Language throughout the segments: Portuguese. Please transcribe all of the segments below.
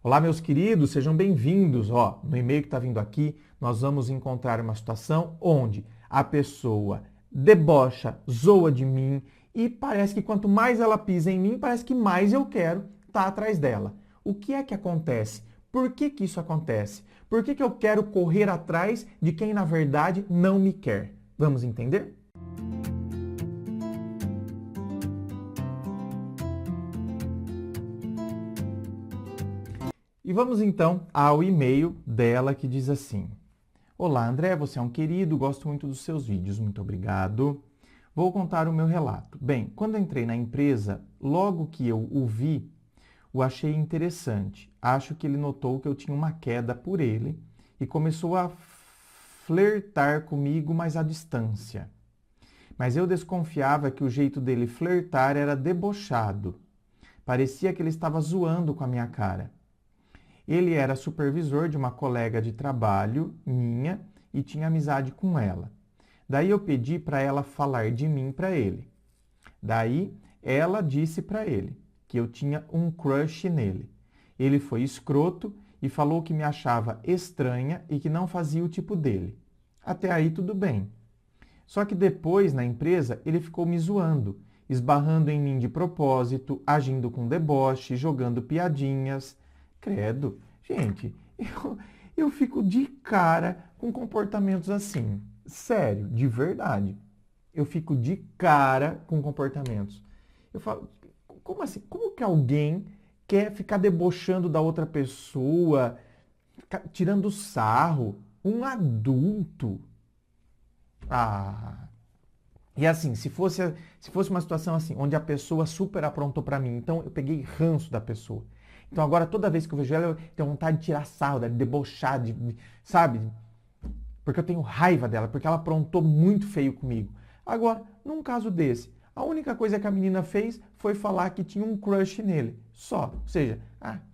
Olá, meus queridos, sejam bem-vindos. No e-mail que está vindo aqui, nós vamos encontrar uma situação onde a pessoa debocha, zoa de mim e parece que quanto mais ela pisa em mim, parece que mais eu quero estar atrás dela. O que é que acontece? Por que que isso acontece? Por que que eu quero correr atrás de quem, na verdade, não me quer? Vamos entender? E vamos então ao e-mail dela que diz assim: Olá, André, você é um querido, gosto muito dos seus vídeos, muito obrigado. Vou contar o meu relato. Bem, quando eu entrei na empresa, logo que eu o vi, o achei interessante. Acho que ele notou que eu tinha uma queda por ele e começou a flertar comigo, mas à distância. Mas eu desconfiava que o jeito dele flertar era debochado. Parecia que ele estava zoando com a minha cara. Ele era supervisor de uma colega de trabalho minha e tinha amizade com ela. Daí eu pedi para ela falar de mim para ele. Daí ela disse para ele que eu tinha um crush nele. Ele foi escroto e falou que me achava estranha e que não fazia o tipo dele. Até aí tudo bem. Só que depois, na empresa, ele ficou me zoando, esbarrando em mim de propósito, agindo com deboche, jogando piadinhas. Credo, gente, eu fico de cara com comportamentos assim. Sério, de verdade. Eu fico de cara com comportamentos. Eu falo, como assim? Como que alguém quer ficar debochando da outra pessoa, tirando sarro? Um adulto. E assim, se fosse uma situação assim, onde a pessoa super aprontou pra mim, então eu peguei ranço da pessoa. Então agora toda vez que eu vejo ela, eu tenho vontade de tirar sarro, de debochar, sabe? Porque eu tenho raiva dela, porque ela aprontou muito feio comigo. Agora, num caso desse, a única coisa que a menina fez foi falar que tinha um crush nele. Só. Ou seja,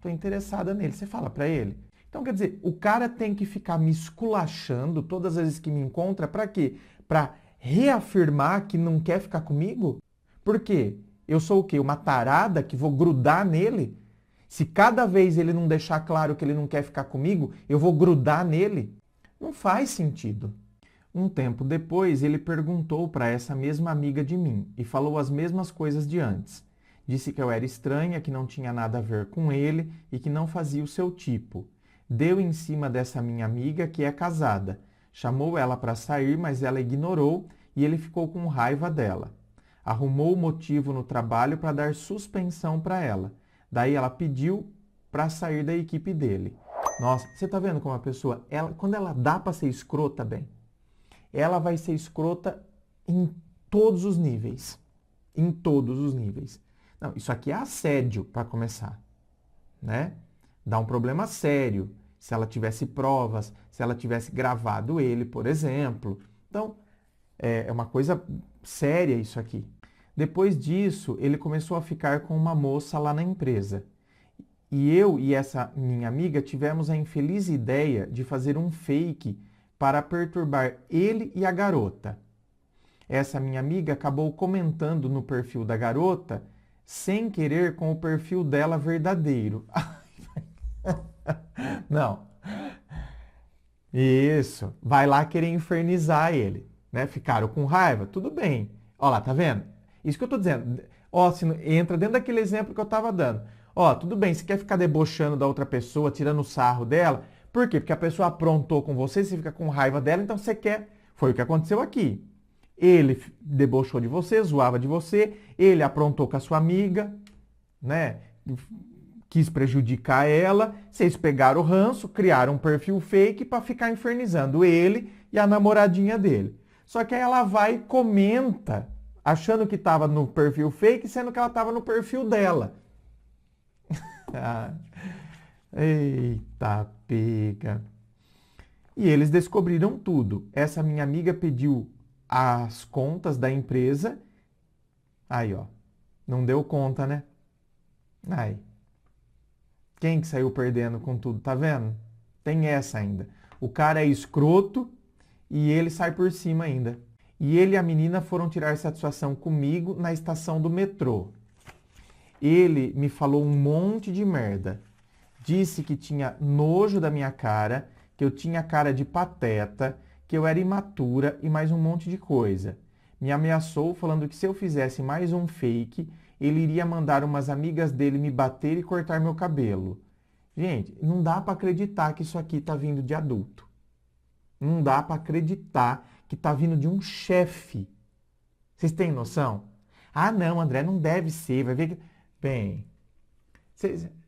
tô interessada nele. Você fala pra ele. Então, quer dizer, o cara tem que ficar me esculachando todas as vezes que me encontra, pra quê? Pra reafirmar que não quer ficar comigo? Por quê? Eu sou o quê? Uma tarada que vou grudar nele? Se cada vez ele não deixar claro que ele não quer ficar comigo, eu vou grudar nele? Não faz sentido. Um tempo depois, ele perguntou para essa mesma amiga de mim e falou as mesmas coisas de antes. Disse que eu era estranha, que não tinha nada a ver com ele e que não fazia o seu tipo. Deu em cima dessa minha amiga, que é casada. Chamou ela para sair, mas ela ignorou e ele ficou com raiva dela. Arrumou motivo no trabalho para dar suspensão para ela. Daí ela pediu para sair da equipe dele. Nossa, você tá vendo como a pessoa, quando ela dá para ser escrota, bem, ela vai ser escrota em todos os níveis. Em todos os níveis. Não, isso aqui é assédio, para começar, né? Dá um problema sério. Se ela tivesse provas, se ela tivesse gravado ele, por exemplo. Então, é uma coisa séria isso aqui. Depois disso, ele começou a ficar com uma moça lá na empresa. E eu e essa minha amiga tivemos a infeliz ideia de fazer um fake para perturbar ele e a garota. Essa minha amiga acabou comentando no perfil da garota, sem querer com o perfil dela verdadeiro. Não. Isso. Vai lá querer infernizar ele, né? Ficaram com raiva? Tudo bem. Olha lá, tá vendo? Isso que eu tô dizendo. Se entra dentro daquele exemplo que eu tava dando. Tudo bem, você quer ficar debochando da outra pessoa, tirando sarro dela? Por quê? Porque a pessoa aprontou com você, você fica com raiva dela, então você quer. Foi o que aconteceu aqui. Ele debochou de você, zoava de você, ele aprontou com a sua amiga, né? Quis prejudicar ela, vocês pegaram o ranço, criaram um perfil fake para ficar infernizando ele e a namoradinha dele. Só que aí ela vai e comenta, achando que estava no perfil fake, sendo que ela estava no perfil dela. Eita pega. E eles descobriram tudo. Essa minha amiga pediu as contas da empresa. Aí, não deu conta, né? Aí. Quem que saiu perdendo com tudo, tá vendo? Tem essa ainda. O cara é escroto e ele sai por cima ainda. E ele e a menina foram tirar satisfação comigo na estação do metrô. Ele me falou um monte de merda. Disse que tinha nojo da minha cara, que eu tinha cara de pateta, que eu era imatura e mais um monte de coisa. Me ameaçou falando que se eu fizesse mais um fake, ele iria mandar umas amigas dele me bater e cortar meu cabelo. Gente, não dá para acreditar que isso aqui tá vindo de adulto. Não dá para acreditar que tá vindo de um chefe. Vocês têm noção? Ah, não, André, não deve ser. Vai ver que... Bem,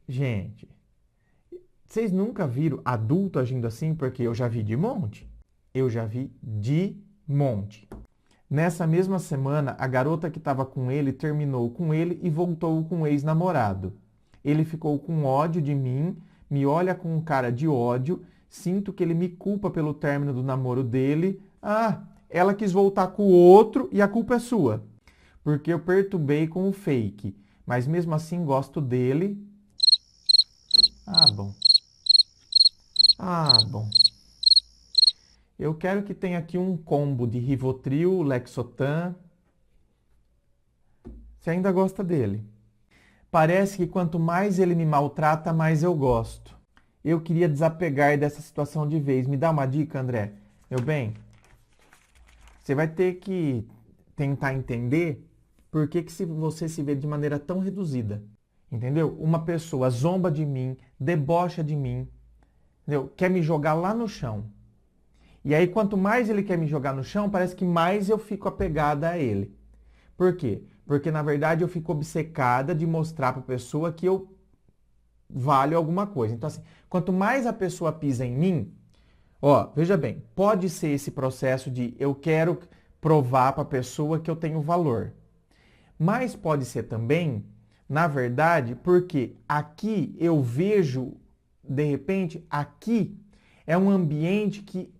gente, vocês nunca viram adulto agindo assim? Porque eu já vi de monte. Eu já vi de monte. Nessa mesma semana, a garota que estava com ele terminou com ele e voltou com o ex-namorado. Ele ficou com ódio de mim, me olha com um cara de ódio, sinto que ele me culpa pelo término do namoro dele. Ah, ela quis voltar com o outro e a culpa é sua. Porque eu perturbei com o fake, mas mesmo assim gosto dele. Ah, bom. Ah, bom. Eu quero que tenha aqui um combo de Rivotril, Lexotan. Você ainda gosta dele? Parece que quanto mais ele me maltrata, mais eu gosto. Eu queria desapegar dessa situação de vez. Me dá uma dica, André? Meu bem, você vai ter que tentar entender por que você se vê de maneira tão reduzida. Entendeu? Uma pessoa zomba de mim, debocha de mim, entendeu? Quer me jogar lá no chão. E aí, quanto mais ele quer me jogar no chão, parece que mais eu fico apegada a ele. Por quê? Porque, na verdade, eu fico obcecada de mostrar para a pessoa que eu valho alguma coisa. Então, assim, quanto mais a pessoa pisa em mim, ó, veja bem, pode ser esse processo de eu quero provar para a pessoa que eu tenho valor. Mas pode ser também, na verdade, porque aqui eu vejo, de repente, aqui é um ambiente que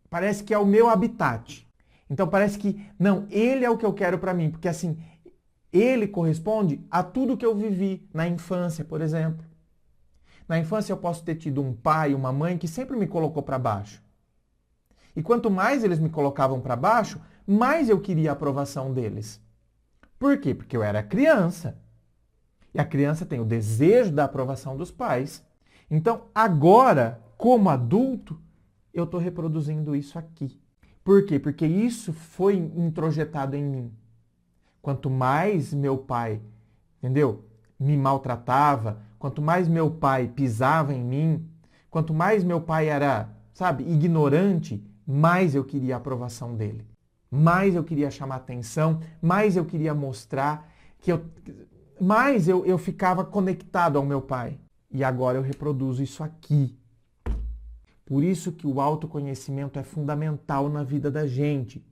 parece que é o meu habitat. Então parece que, não, ele é o que eu quero para mim, porque assim, ele corresponde a tudo que eu vivi na infância, por exemplo. Na infância eu posso ter tido um pai, uma mãe que sempre me colocou para baixo. E quanto mais eles me colocavam para baixo, mais eu queria a aprovação deles. Por quê? Porque eu era criança. E a criança tem o desejo da aprovação dos pais. Então, agora, como adulto, eu estou reproduzindo isso aqui. Por quê? Porque isso foi introjetado em mim. Quanto mais meu pai, entendeu? Me maltratava, quanto mais meu pai pisava em mim, quanto mais meu pai era, sabe, ignorante, mais eu queria a aprovação dele. Mais eu queria chamar atenção, mais eu queria mostrar que mais eu ficava conectado ao meu pai. E agora eu reproduzo isso aqui. Por isso que o autoconhecimento é fundamental na vida da gente,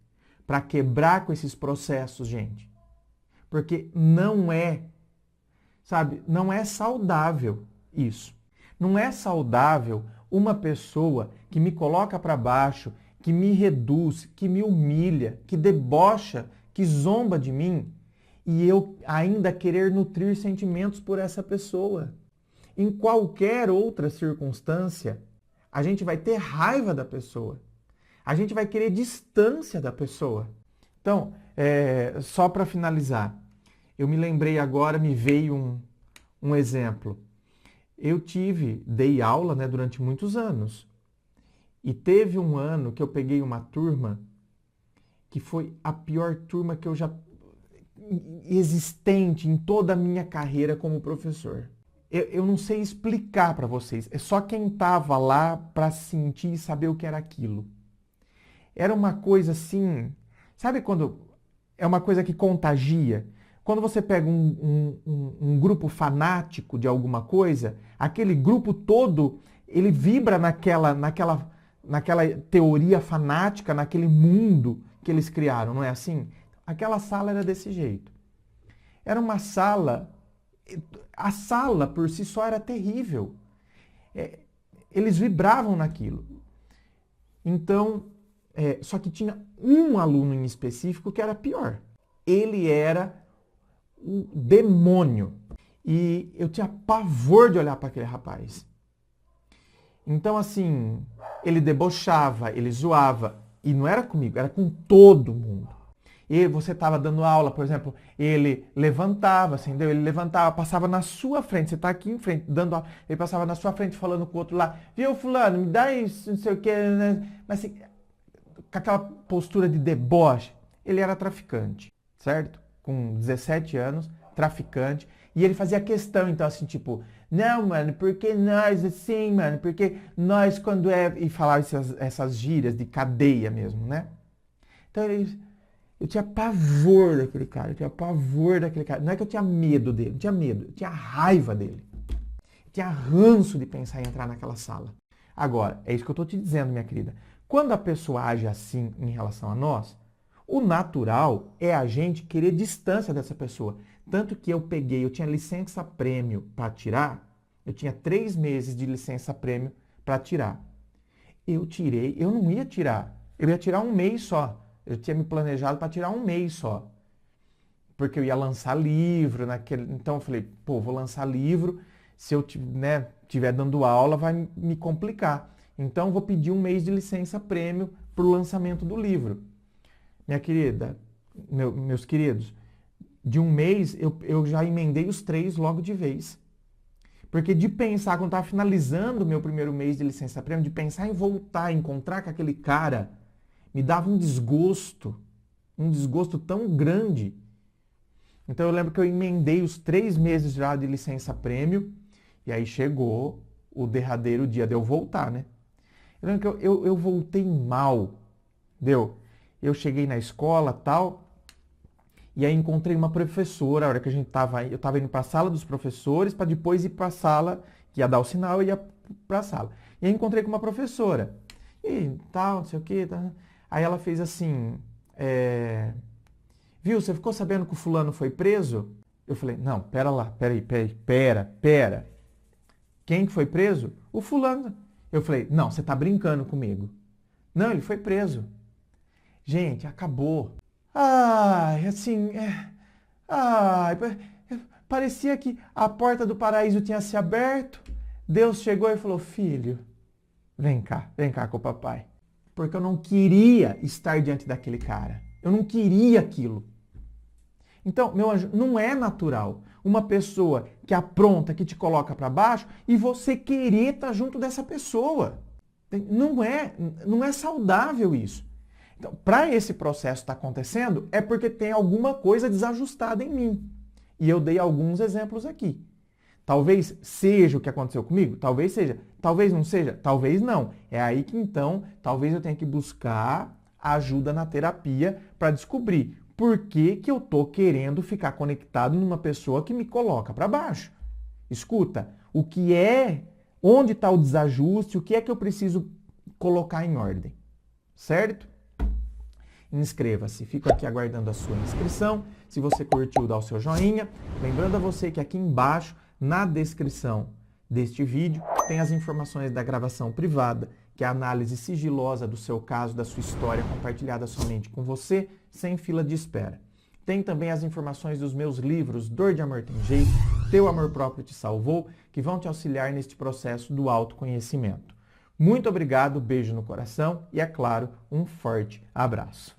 para quebrar com esses processos, gente. Porque não é, sabe, não é saudável isso. Não é saudável uma pessoa que me coloca para baixo, que me reduz, que me humilha, que debocha, que zomba de mim, e eu ainda querer nutrir sentimentos por essa pessoa. Em qualquer outra circunstância, a gente vai ter raiva da pessoa. A gente vai querer distância da pessoa. Então, só para finalizar, eu me lembrei agora, me veio um exemplo. Eu dei aula, né, durante muitos anos. E teve um ano que eu peguei uma turma que foi a pior turma que eu já existente em toda a minha carreira como professor. Eu não sei explicar para vocês. É só quem estava lá para sentir e saber o que era aquilo. Era uma coisa assim... Sabe quando é uma coisa que contagia? Quando você pega um grupo fanático de alguma coisa, aquele grupo todo, ele vibra naquela teoria fanática, naquele mundo que eles criaram, não é assim? Aquela sala era desse jeito. Era uma sala... A sala por si só era terrível. Eles vibravam naquilo. Então, só que tinha um aluno em específico que era pior. Ele era o demônio. E eu tinha pavor de olhar para aquele rapaz. Então, assim, ele debochava, ele zoava. E não era comigo, era com todo mundo. E você estava dando aula, por exemplo, ele levantava, assim, entendeu? Ele levantava, passava na sua frente, você está aqui em frente, dando aula, ele passava na sua frente falando com o outro lá, viu, fulano, me dá isso, não sei o quê, né? Mas assim, com aquela postura de deboche. Ele era traficante, certo? Com 17 anos, traficante, e ele fazia questão, então, assim, tipo, não, mano, porque nós, assim, mano, porque nós quando é... E falava essas gírias de cadeia mesmo, né? Então, eu tinha pavor daquele cara, eu tinha pavor daquele cara. Não é que eu tinha medo dele, não tinha medo, eu tinha raiva dele. Eu tinha ranço de pensar em entrar naquela sala. Agora, é isso que eu estou te dizendo, minha querida. Quando a pessoa age assim em relação a nós, o natural é a gente querer distância dessa pessoa. Tanto que eu tinha licença-prêmio para tirar, eu tinha 3 meses de licença-prêmio para tirar. Eu tirei, eu não ia tirar, eu ia tirar 1 mês só. Eu tinha me planejado para tirar 1 mês só. Porque eu ia lançar livro naquele. Então eu falei, pô, vou lançar livro. Se eu tiver dando aula, vai me complicar. Então vou pedir 1 mês de licença-prêmio para o lançamento do livro. Minha querida, meus queridos, de 1 mês eu já emendei os 3 logo de vez. Porque de pensar, quando estava finalizando o meu primeiro mês de licença-prêmio, de pensar em voltar, encontrar com aquele cara, me dava um desgosto tão grande. Então eu lembro que eu emendei os 3 meses já de licença-prêmio, e aí chegou o derradeiro dia de eu voltar, né? Eu lembro que eu voltei mal, entendeu? Eu cheguei na escola tal, e aí encontrei uma professora, a hora que eu estava indo para a sala dos professores, para depois ir para a sala, que ia dar o sinal, eu ia para a sala. E aí encontrei com uma professora, e tal, não sei o quê, tá. Aí ela fez assim, viu, você ficou sabendo que o fulano foi preso? Eu falei, não, pera lá, pera. Quem que foi preso? O fulano. Eu falei, não, você tá brincando comigo. Não, ele foi preso. Gente, acabou. Ai, assim, parecia que a porta do paraíso tinha se aberto. Deus chegou e falou, filho, vem cá com o papai. Porque eu não queria estar diante daquele cara. Eu não queria aquilo. Então, meu anjo, não é natural uma pessoa que apronta, que te coloca para baixo e você querer estar junto dessa pessoa. Não é saudável isso. Então, para esse processo estar acontecendo, é porque tem alguma coisa desajustada em mim. E eu dei alguns exemplos aqui. Talvez seja o que aconteceu comigo, talvez seja. Talvez não seja, talvez não. É aí que então, talvez eu tenha que buscar ajuda na terapia para descobrir por que que eu tô querendo ficar conectado numa pessoa que me coloca para baixo. Escuta, onde está o desajuste, o que é que eu preciso colocar em ordem, certo? Inscreva-se, fico aqui aguardando a sua inscrição. Se você curtiu, dá o seu joinha. Lembrando a você que aqui embaixo, na descrição deste vídeo, tem as informações da gravação privada, que é a análise sigilosa do seu caso, da sua história, compartilhada somente com você, sem fila de espera. Tem também as informações dos meus livros Dor de Amor Tem Jeito, Teu Amor Próprio Te Salvou, que vão te auxiliar neste processo do autoconhecimento. Muito obrigado, beijo no coração e, é claro, um forte abraço.